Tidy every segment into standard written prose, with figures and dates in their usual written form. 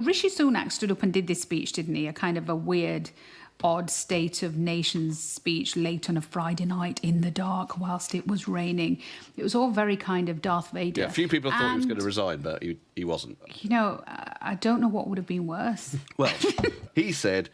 Rishi Sunak stood up and did this speech, didn't he? A kind of a weird, odd State of Nations speech late on a Friday night in the dark whilst it was raining. It was all very kind of Darth Vader. Yeah, a few people thought he was going to resign, but he wasn't. You know, I don't know what would have been worse. Well, he said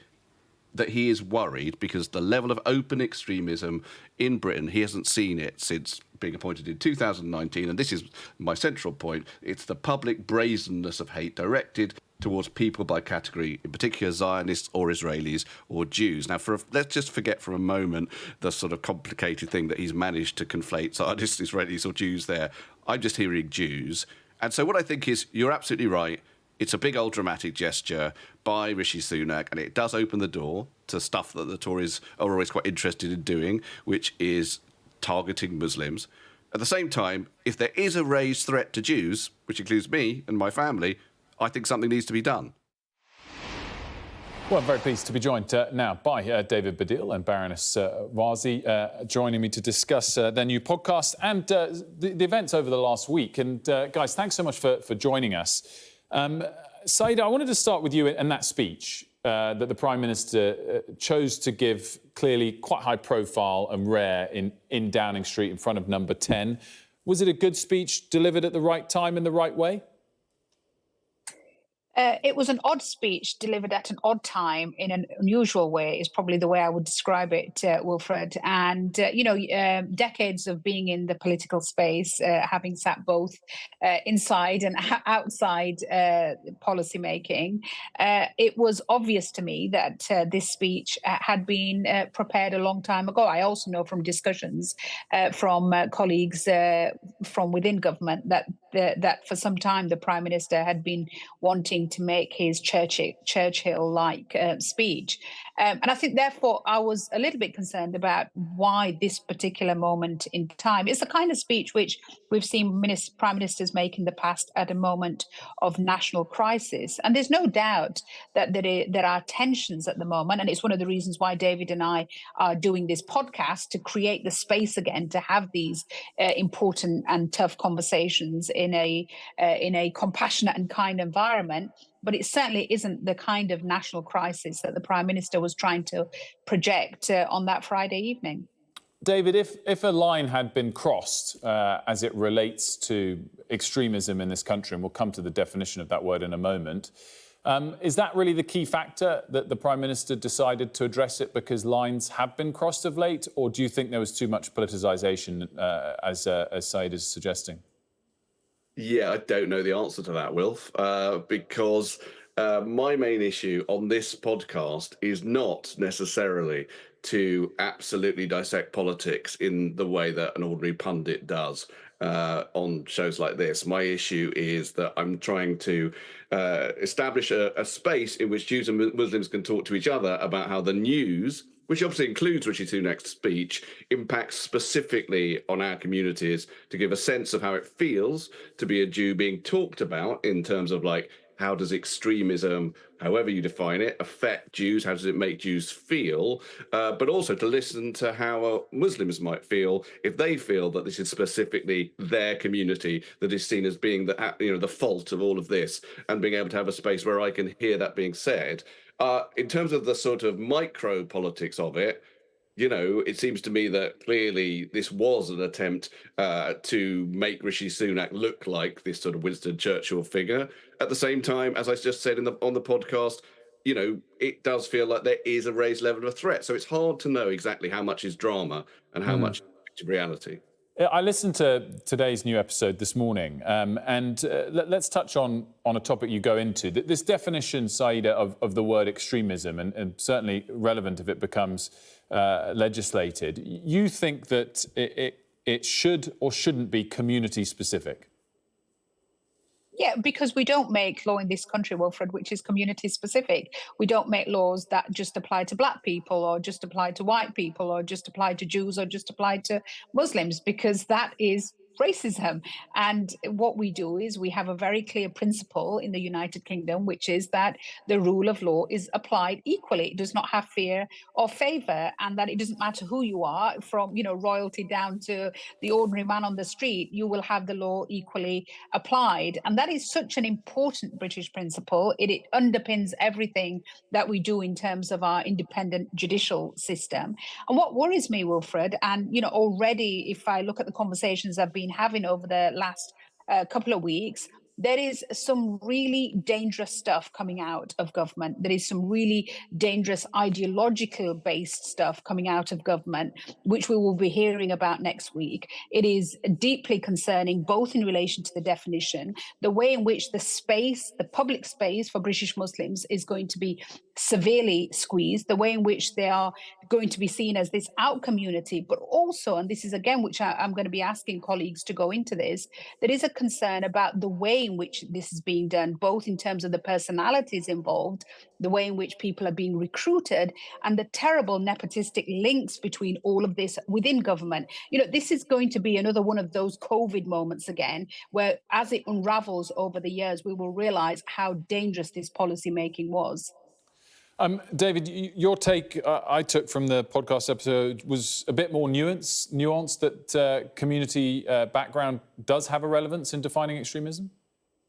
that he is worried because the level of open extremism in Britain, he hasn't seen it since being appointed in 2019, and this is my central point, it's the public brazenness of hate directed towards people by category, in particular Zionists or Israelis or Jews. Now, let's just forget for a moment the sort of complicated thing that he's managed to conflate Zionists, Israelis or Jews there. I'm just hearing Jews. And so what I think is, you're absolutely right, it's a big old dramatic gesture by Rishi Sunak, and it does open the door to stuff that the Tories are always quite interested in doing, which is targeting Muslims. At the same time, if there is a raised threat to Jews, which includes me and my family, I think something needs to be done. Well, I'm very pleased to be joined now by David Baddiel and Baroness Warsi, joining me to discuss their new podcast and the events over the last week. And guys, thanks so much for joining us. Saida, I wanted to start with you and that speech that the Prime Minister chose to give, clearly quite high profile and rare in Downing Street in front of number 10. Was it a good speech delivered at the right time in the right way? It was an odd speech delivered at an odd time in an unusual way, is probably the way I would describe it, Wilfred. And, decades of being in the political space, having sat both inside and outside policy making, it was obvious to me that this speech had been prepared a long time ago. I also know from discussions from colleagues from within government that for some time the Prime Minister had been wanting to make his Churchill-like speech. And I think, therefore, I was a little bit concerned about why this particular moment in time. It's the kind of speech which we've seen prime ministers make in the past at a moment of national crisis. And there's no doubt that there are tensions at the moment. And it's one of the reasons why David and I are doing this podcast, to create the space again to have these important and tough conversations in a compassionate and kind environment. But it certainly isn't the kind of national crisis that the Prime Minister was trying to project on that Friday evening. David, if a line had been crossed as it relates to extremism in this country, and we'll come to the definition of that word in a moment, is that really the key factor, that the Prime Minister decided to address it because lines have been crossed of late? Or do you think there was too much politicisation, as Said is suggesting? Yeah, I don't know the answer to that, Wilf, because my main issue on this podcast is not necessarily to absolutely dissect politics in the way that an ordinary pundit does on shows like this. My issue is that I'm trying to establish a space in which Jews and Muslims can talk to each other about how the news, which obviously includes Rishi Sunak's speech, impacts specifically on our communities, to give a sense of how it feels to be a Jew being talked about in terms of, like, how does extremism, however you define it, affect Jews? How does it make Jews feel? But also to listen to how Muslims might feel if they feel that this is specifically their community that is seen as being the fault of all of this, and being able to have a space where I can hear that being said. In terms of the sort of micro politics of it, it seems to me that clearly this was an attempt to make Rishi Sunak look like this sort of Winston Churchill figure. At the same time, as I just said on the podcast, it does feel like there is a raised level of threat. So it's hard to know exactly how much is drama and how much is reality. I listened to today's new episode this morning, and let's touch on a topic you go into. This definition, Saida, of the word extremism, and certainly relevant if it becomes legislated. You think that it should or shouldn't be community-specific? Yeah, because we don't make law in this country, Wilfred, which is community specific. We don't make laws that just apply to black people, or just apply to white people, or just apply to Jews, or just apply to Muslims, because that is racism. And what we do is we have a very clear principle in the United Kingdom, which is that the rule of law is applied equally. It does not have fear or favor, and that it doesn't matter who you are, from royalty down to the ordinary man on the street, you will have the law equally applied. And that is such an important British principle. It underpins everything that we do in terms of our independent judicial system. And what worries me, Wilfred, and already if I look at the conversations I've been having over the last couple of weeks, there is some really dangerous stuff coming out of government. There is some really dangerous ideological based stuff coming out of government, which we will be hearing about next week. It is deeply concerning, both in relation to the definition, the way in which the public space for British Muslims is going to be severely squeezed, the way in which they are going to be seen as this out community, but also, and this is again, which I'm going to be asking colleagues to go into this, there is a concern about the way in which this is being done, both in terms of the personalities involved, the way in which people are being recruited, and the terrible nepotistic links between all of this within government. This is going to be another one of those COVID moments again, where as it unravels over the years, we will realize how dangerous this policy making was. David, your take I took from the podcast episode was a bit more nuanced that community background does have a relevance in defining extremism?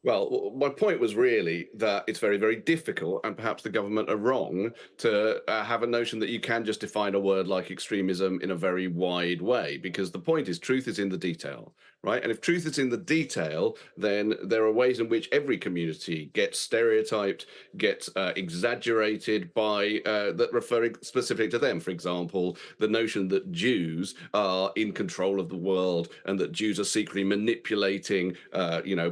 Well, my point was really that it's very, very difficult, and perhaps the government are wrong to have a notion that you can just define a word like extremism in a very wide way, because the point is truth is in the detail, right? And if truth is in the detail, then there are ways in which every community gets stereotyped, gets exaggerated by that referring specific to them. For example, the notion that Jews are in control of the world and that Jews are secretly manipulating,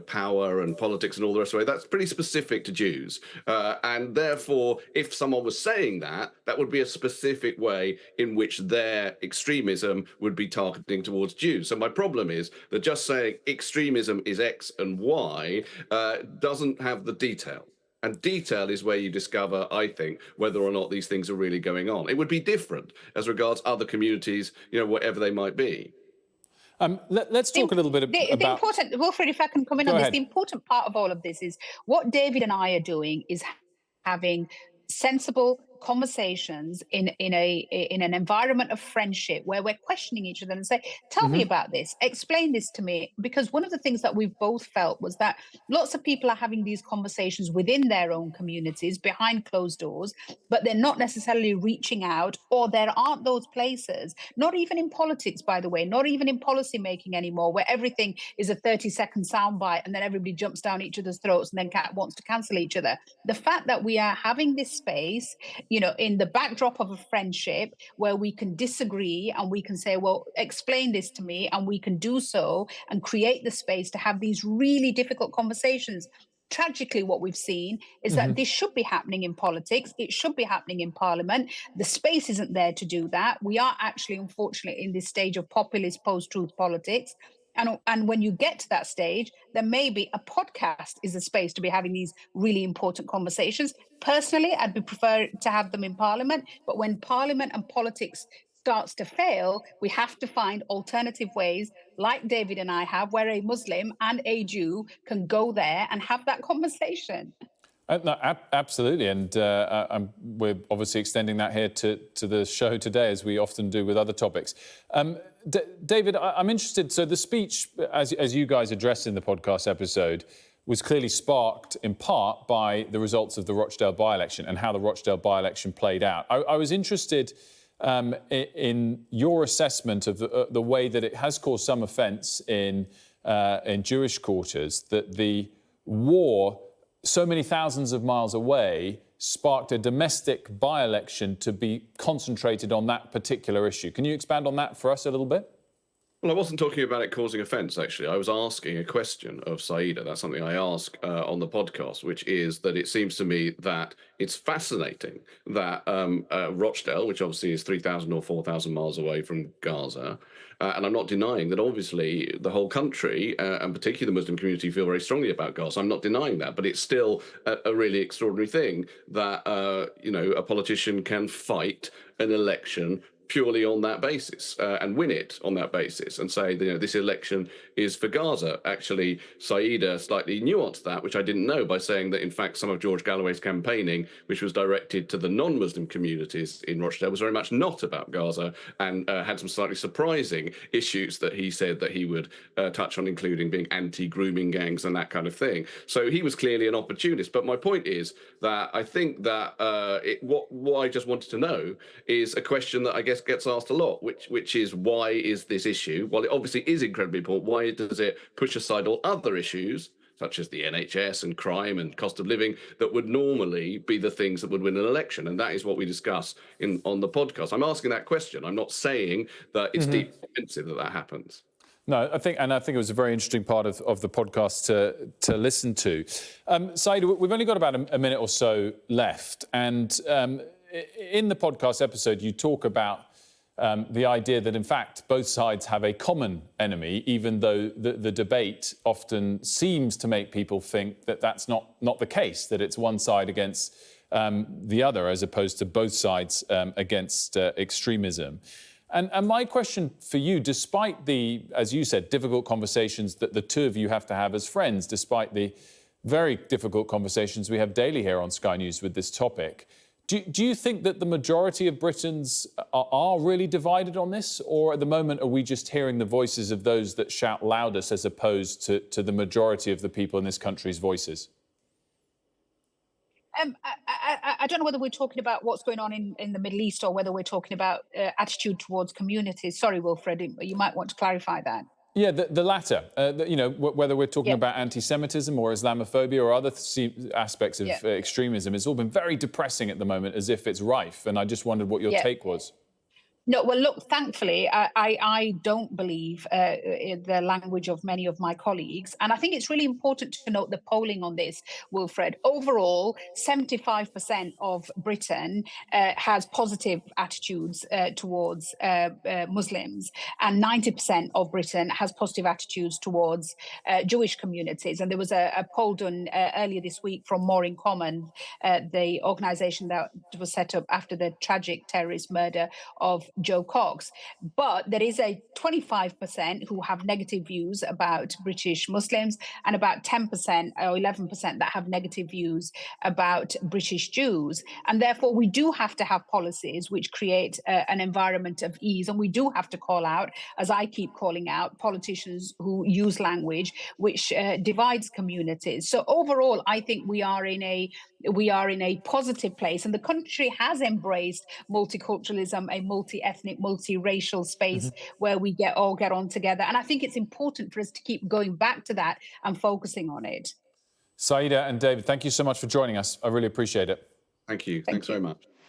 power and politics and all the rest of it. That's pretty specific to Jews. And therefore, if someone was saying that, that would be a specific way in which their extremism would be targeting towards Jews. So my problem is that just saying extremism is X and Y doesn't have the detail. And detail is where you discover, I think, whether or not these things are really going on. It would be different as regards other communities, whatever they might be. Let's talk a little bit about... The important, Wilfred, if I can come in on this, the important part of all of this is what David and I are doing is having sensible conversations in an environment of friendship where we're questioning each other and say, tell me about this, explain this to me. Because one of the things that we've both felt was that lots of people are having these conversations within their own communities behind closed doors, but they're not necessarily reaching out, or there aren't those places, not even in politics, by the way, not even in policy making anymore, where everything is a 30-second soundbite and then everybody jumps down each other's throats and then wants to cancel each other. The fact that we are having this space, in the backdrop of a friendship where we can disagree and we can say, well, explain this to me, and we can do so and create the space to have these really difficult conversations. Tragically, what we've seen is that this should be happening in politics. It should be happening in Parliament. The space isn't there to do that. We are actually, unfortunately, in this stage of populist post-truth politics. And when you get to that stage, then maybe a podcast is a space to be having these really important conversations. Personally, I'd prefer to have them in Parliament. But when Parliament and politics starts to fail, we have to find alternative ways, like David and I have, where a Muslim and a Jew can go there and have that conversation. No, absolutely, and we're obviously extending that here to the show today, as we often do with other topics. David, I'm interested. So the speech, as you guys addressed in the podcast episode, was clearly sparked in part by the results of the Rochdale by-election and how the Rochdale by-election played out. I was interested in your assessment of the way that it has caused some offence in Jewish quarters, that the war, so many thousands of miles away, sparked a domestic by-election to be concentrated on that particular issue. Can you expand on that for us a little bit? Well, I wasn't talking about it causing offence, actually. I was asking a question of Saida. That's something I ask on the podcast, which is that it seems to me that it's fascinating that Rochdale, which obviously is 3,000 or 4,000 miles away from Gaza, and I'm not denying that obviously the whole country, and particularly the Muslim community, feel very strongly about Gaza. I'm not denying that, but it's still a really extraordinary thing that, a politician can fight an election purely on that basis and win it on that basis and say, this election is for Gaza. Actually, Saida slightly nuanced that, which I didn't know, by saying that, in fact, some of George Galloway's campaigning, which was directed to the non-Muslim communities in Rochdale, was very much not about Gaza, and had some slightly surprising issues that he said that he would touch on, including being anti-grooming gangs and that kind of thing. So he was clearly an opportunist. But my point is that I think that what I just wanted to know is a question that I guess gets asked a lot, which is, why is this issue, while it obviously is incredibly important, why does it push aside all other issues, such as the NHS and crime and cost of living, that would normally be the things that would win an election? And that is what we discuss on the podcast. I'm asking that question. I'm not saying that it's deeply offensive that happens. No, I think it was a very interesting part of the podcast to listen to. Saida, we've only got about a minute or so left, and in the podcast episode, you talk about the idea that, in fact, both sides have a common enemy, even though the debate often seems to make people think that that's not the case, that it's one side against the other, as opposed to both sides against extremism. And my question for you, despite the, as you said, difficult conversations that the two of you have to have as friends, despite the very difficult conversations we have daily here on Sky News with this topic, do you think that the majority of Britons are really divided on this? Or at the moment, are we just hearing the voices of those that shout loudest as opposed to the majority of the people in this country's voices? I don't know whether we're talking about what's going on in the Middle East, or whether we're talking about attitude towards communities. Sorry, Wilfred, you might want to clarify that. Yeah, the latter. Whether we're talking about anti-Semitism or Islamophobia or other aspects of extremism, it's all been very depressing at the moment, as if it's rife. And I just wondered what your take was. No, well, look, thankfully, I don't believe in the language of many of my colleagues. And I think it's really important to note the polling on this, Wilfred. Overall, 75% of Britain has positive attitudes towards Muslims, and 90% of Britain has positive attitudes towards Jewish communities. And there was a poll done earlier this week from More in Common, the organisation that was set up after the tragic terrorist murder of Joe Cox. But there is a 25% who have negative views about British Muslims, and about 10% or 11% that have negative views about British Jews. And therefore, we do have to have policies which create an environment of ease. And we do have to call out, as I keep calling out, politicians who use language which divides communities. So overall, I think we are in a positive place, and the country has embraced multiculturalism, a multi-ethnic, multi-racial space where we all get on together. And I think it's important for us to keep going back to that and focusing on it. Saida and David, thank you so much for joining us. I really appreciate it. Thank you. Thanks very much.